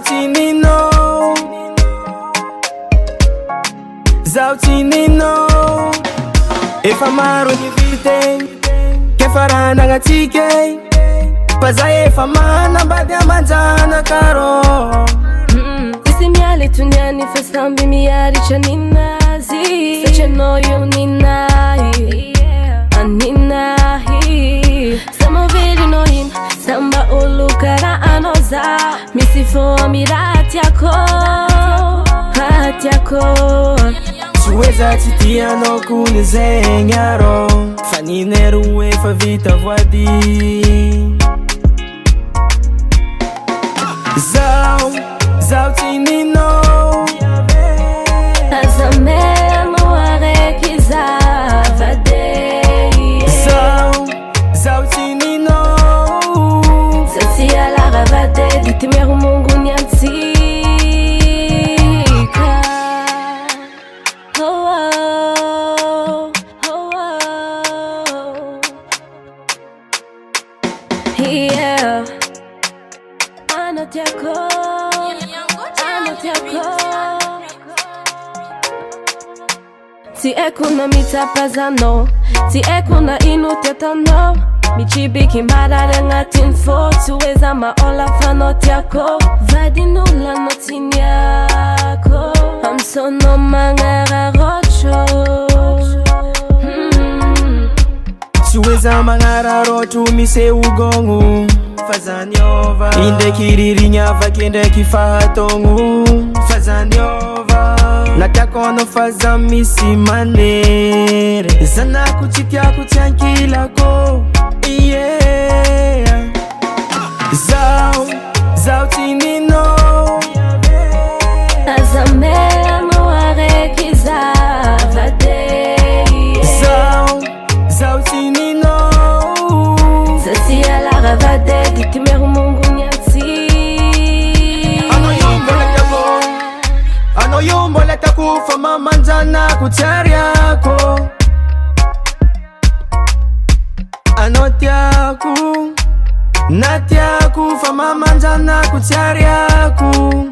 Zautinino, Zautinino. Efa maro ny vite kefa nagnatsike Paza efa manambady amanjana karo Isi miale tuniani fa sambi miaritra ninazy Satria anao io ninahy Aninahy Sa mavelonao ino Sa mba olo karaha anao zaho Misy foa miraty ako Tsy hoe za tsy tianao kony zegny arô Fa ninero efa vita voady Zautinino Aza mesmo araiky zavade Zautinino Satsy alara vade Dity mero mongo niantsika Yeah, anotiako Ti eko na mitapazano Ti eko na inutiatano Michibiki marare agnatin'ny fô Tsy hoe za maola fanotiako Vadin'olona no tiniako Amsono magnararotro Tsy hoe za magnararotro misy ogogno Fa zaniova Indraiky ririgny avaky ndraiky fahatogno Fa zaniova Natiako anao fa za misy manery Zanako tsy tiako tsy ankilako Yeah Zautinino Aza mesmo araiky zavade Zautinino Satsy alara vade Dity mero mongo niantsika Anao io mbola tiako fa mamanjanako tsy ariako Anao tiako Na tiako fa mamanjanako tsy ariako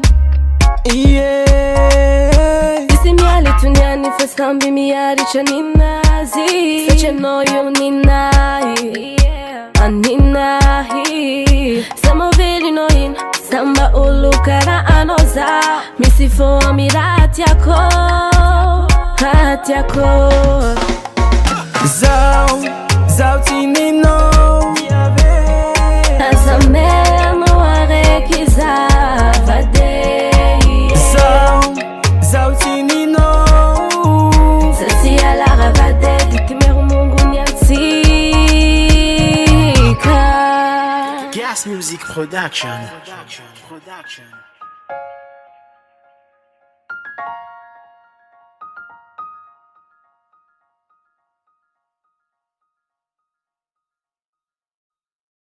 Yeah Isi miale tuniani fa samby miaritra ninazy Satria anao io ninahy Aninahy Sa mavelonao ino Sa mba olo karaha anao zaho Misy foa miraty ako Zautinino Aza mesmo araiky zavade Zautinino Satsy alara vade Dity mero mongo niantsika Gas Music Production.